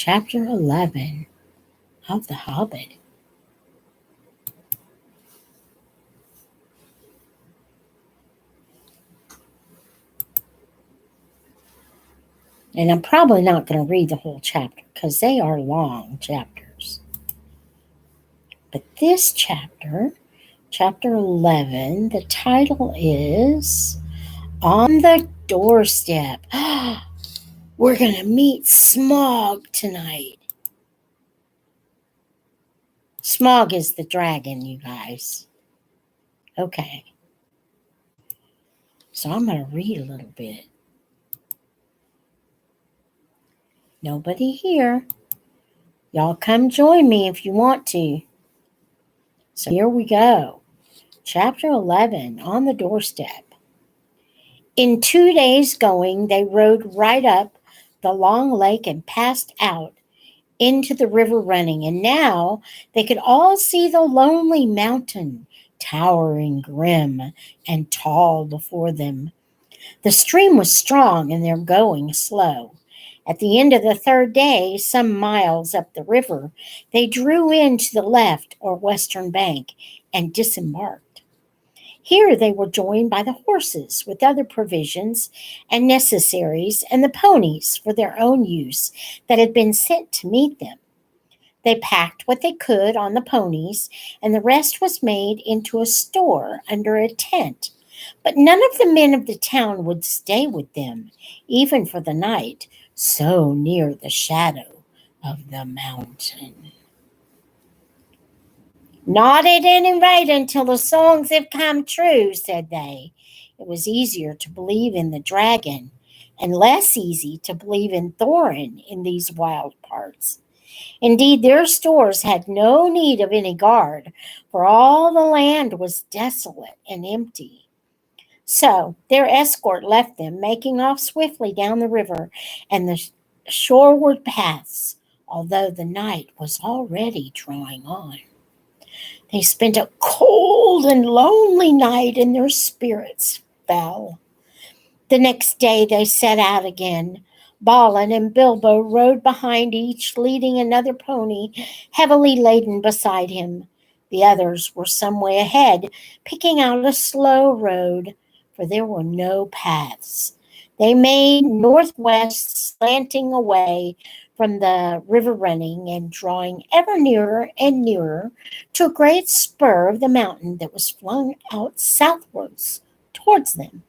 Chapter 11 of The Hobbit. And I'm probably not going to read the whole chapter because they are long chapters. But this chapter, chapter 11, the title is On the Doorstep. We're going to meet SMAUG tonight. SMAUG is the dragon, you guys. Okay. So I'm going to read a little bit. Nobody here. Y'all come join me if you want to. So here we go. Chapter 11, On the Doorstep. In 2 days going, they rode right up the long lake and passed out into the river running. And now they could all see the lonely mountain, towering grim and tall before them. The stream was strong and they're going slow. At the end of the 3rd day, some miles up the river, they drew in to the left or western bank and disembarked. Here they were joined by the horses with other provisions and necessaries and the ponies for their own use that had been sent to meet them. They packed what they could on the ponies, and the rest was made into a store under a tent. But none of the men of the town would stay with them, even for the night, so near the shadow of the mountain. Not at any rate until the songs have come true, said they. It was easier to believe in the dragon and less easy to believe in Thorin in these wild parts. Indeed, their stores had no need of any guard, for all the land was desolate and empty. So their escort left them, making off swiftly down the river and the shoreward paths, although the night was already drawing on. They spent a cold and lonely night, and their spirits fell. The next day they set out again. Balin and Bilbo rode behind each, leading another pony heavily laden beside him. The others were some way ahead, picking out a slow road, for there were no paths. They made northwest, slanting away from the river running and drawing ever nearer and nearer to a great spur of the mountain that was flung out southwards towards them.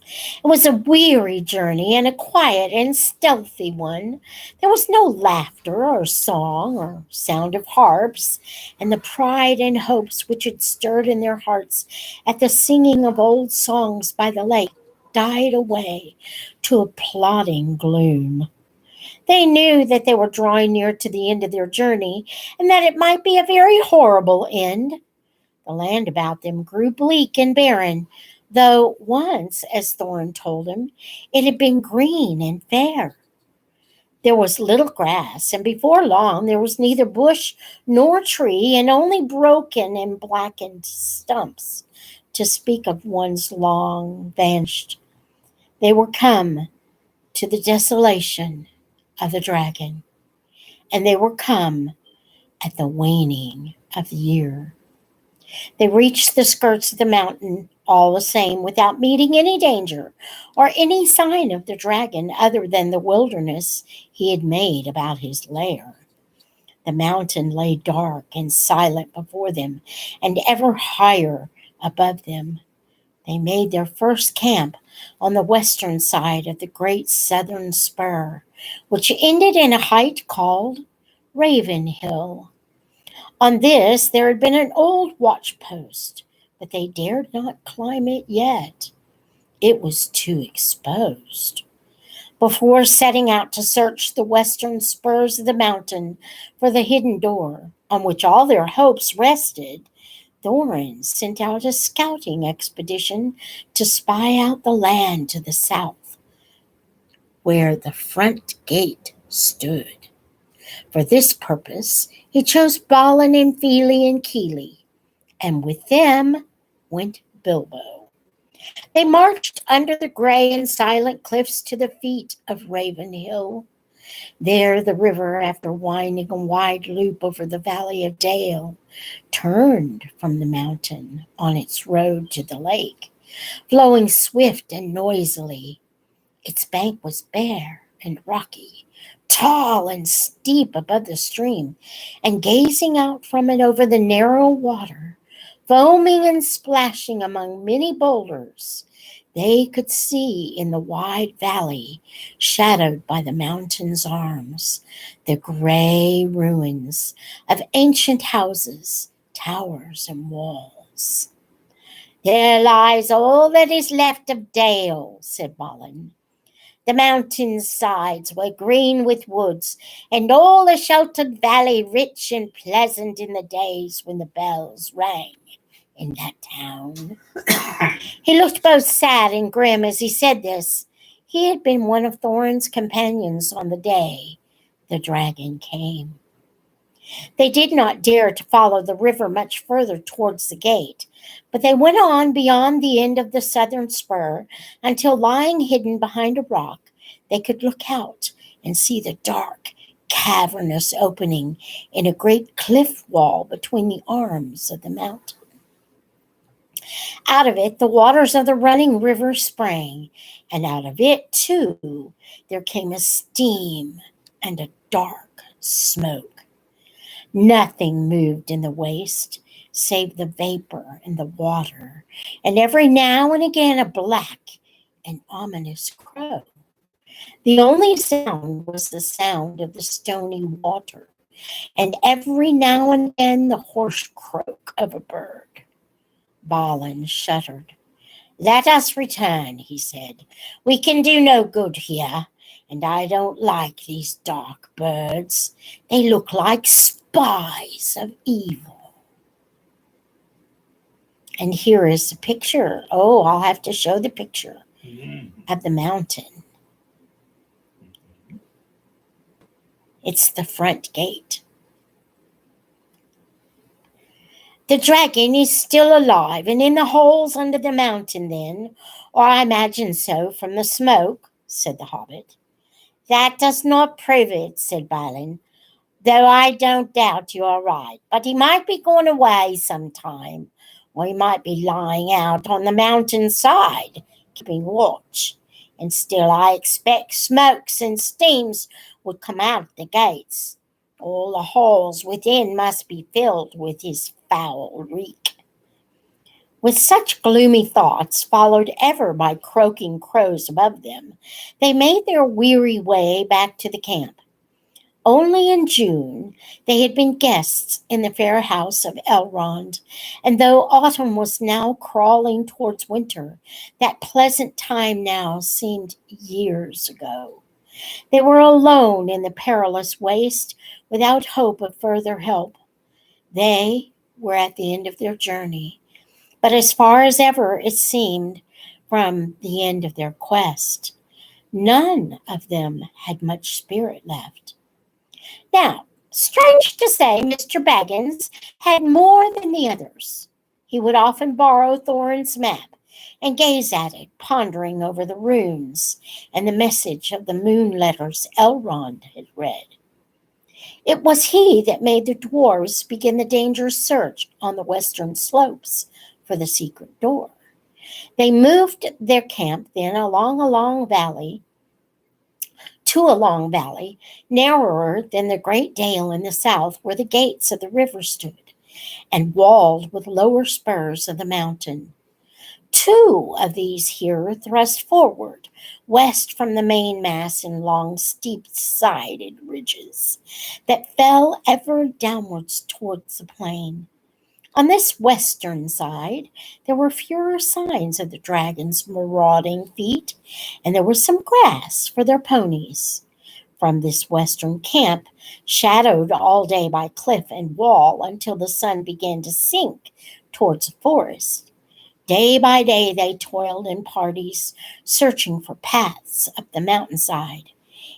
It was a weary journey and a quiet and stealthy one. There was no laughter or song or sound of harps, and the pride and hopes which had stirred in their hearts at the singing of old songs by the lake died away to a plodding gloom. They knew that they were drawing near to the end of their journey, and that it might be a very horrible end. The land about them grew bleak and barren, though once, as Thorin told him, it had been green and fair. There was little grass, and before long there was neither bush nor tree, and only broken and blackened stumps, to speak of ones long vanished. They were come to the desolation of the dragon, and they were come at the waning of the year. They reached the skirts of the mountain all the same without meeting any danger or any sign of the dragon other than the wilderness he had made about his lair. The mountain lay dark and silent before them, and ever higher above them. They made their first camp on the western side of the great southern spur, which ended in a height called Raven Hill. On this there had been an old watch post, but they dared not climb it yet. It was too exposed. Before setting out to search the western spurs of the mountain for the hidden door, on which all their hopes rested, Thorin sent out a scouting expedition to spy out the land to the south, where the front gate stood. For this purpose he chose Balin and Fili and Kili, and with them went Bilbo. They marched under the gray and silent cliffs to the feet of Raven Hill. There the river, after winding a wide loop over the valley of Dale, turned from the mountain on its road to the lake, flowing swift and noisily. Its bank was bare and rocky, tall and steep above the stream, and gazing out from it over the narrow water, foaming and splashing among many boulders, they could see in the wide valley, shadowed by the mountain's arms, the gray ruins of ancient houses, towers, and walls. "There lies all that is left of Dale," said Balin. "The mountain sides were green with woods, and all the sheltered valley rich and pleasant in the days when the bells rang in that town." He looked both sad and grim as he said this. He had been one of Thorin's companions on the day the dragon came. They did not dare to follow the river much further towards the gate, but they went on beyond the end of the southern spur until, lying hidden behind a rock, they could look out and see the dark, cavernous opening in a great cliff wall between the arms of the mountain. Out of it the waters of the running river sprang, and out of it, too, there came a steam and a dark smoke. Nothing moved in the waste save the vapor and the water, and every now and again a black and ominous crow. The only sound was the sound of the stony water, and every now and again the hoarse croak of a bird. Balin shuddered. "Let us return," he said. "We can do no good here, and I don't like these dark birds. They look like spies of evil." And here is the picture. Oh, I'll have to show the picture of the mountain. It's the front gate. "The dragon is still alive and in the holes under the mountain then, or I imagine so from the smoke," said the Hobbit. "That does not prove it," said Balin, "though I don't doubt you are right. But he might be gone away sometime, or he might be lying out on the mountain side, keeping watch. And still I expect smokes and steams would come out of the gates. All the halls within must be filled with his foul reek." With such gloomy thoughts, followed ever by croaking crows above them, they made their weary way back to the camp. Only in June they had been guests in the fair house of Elrond, and though autumn was now crawling towards winter, that pleasant time now seemed years ago. They were alone in the perilous waste, without hope of further help. They were at the end of their journey, but as far as ever it seemed from the end of their quest, none of them had much spirit left. Now, strange to say, Mr. Baggins had more than the others. He would often borrow Thorin's map and gaze at it, pondering over the runes and the message of the moon letters Elrond had read. It was he that made the dwarves begin the dangerous search on the western slopes for the secret door. They moved their camp then along a long valley, narrower than the great dale in the south where the gates of the river stood, and walled with lower spurs of the mountain. Two of these here thrust forward, west from the main mass in long, steep-sided ridges that fell ever downwards towards the plain. On this western side, there were fewer signs of the dragon's marauding feet, and there was some grass for their ponies. From this western camp, shadowed all day by cliff and wall until the sun began to sink towards the forest, day by day they toiled in parties, searching for paths up the mountainside.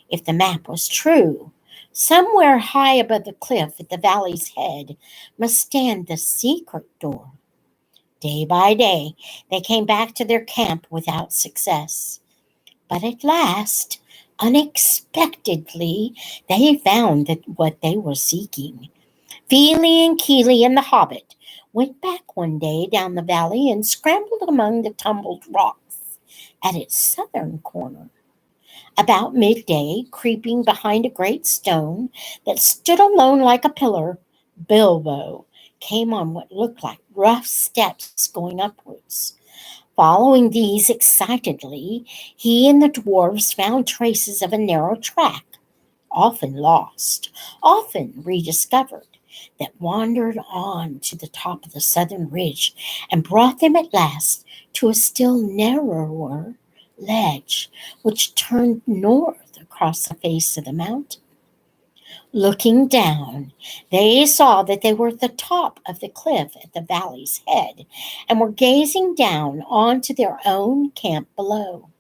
If the map was true, somewhere high above the cliff at the valley's head must stand the secret door. Day by day, they came back to their camp without success. But at last, Unexpectedly, they found that what they were seeking. Feely and Keely and the Hobbit went back one day down the valley and scrambled among the tumbled rocks at its southern corner. About midday, creeping behind a great stone that stood alone like a pillar, Bilbo came on what looked like rough steps going upwards. Following these excitedly, he and the dwarfs found traces of a narrow track, often lost, often rediscovered, that wandered on to the top of the southern ridge and brought them at last to a still narrower ledge which turned north across the face of the mountain. Looking down, they saw that they were at the top of the cliff at the valley's head and were gazing down onto their own camp below.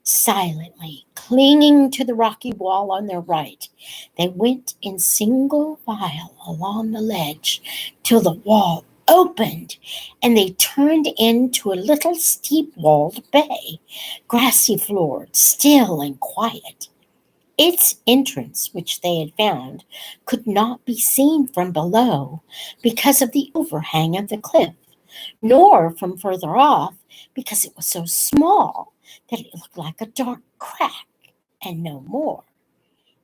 Silently, clinging to the rocky wall on their right, they went in single file along the ledge till the wall opened and they turned into a little steep-walled bay, grassy-floored, still and quiet. Its entrance, which they had found, could not be seen from below because of the overhang of the cliff, nor from further off because it was so small that it looked like a dark crack and no more.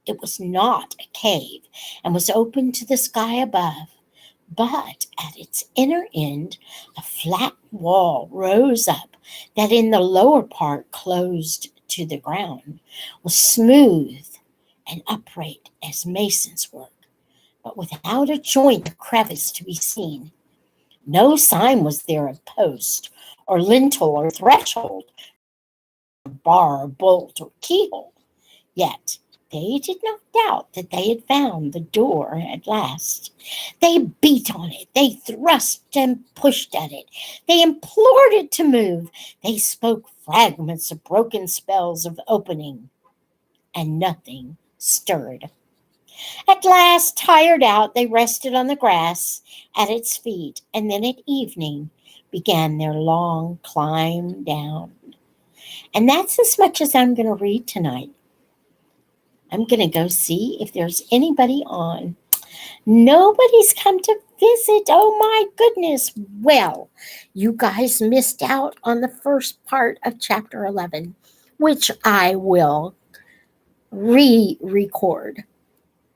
It was not a cave and was open to the sky above, but at its inner end a flat wall rose up that in the lower part, closed to the ground, was smooth and upright as mason's work, but without a joint or crevice to be seen. No sign was there of post or lintel or threshold, bar or bolt or keyhole. Yet they did not doubt that they had found the door at last. They beat on it, they thrust and pushed at it, they implored it to move, they spoke fragments of broken spells of opening, and nothing stirred. At last, tired out, they rested on the grass at its feet, and then at evening began their long climb down. And that's as much as I'm going to read tonight. I'm going to go see if there's anybody on. Nobody's come to visit. Oh my goodness. Well, you guys missed out on the first part of chapter 11, which I will re-record.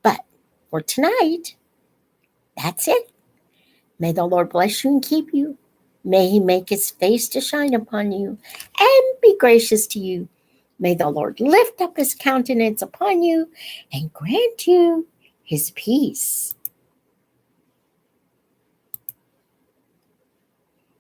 But for tonight, that's it. May the Lord bless you and keep you. May he make his face to shine upon you and be gracious to you. May the Lord lift up his countenance upon you and grant you his peace.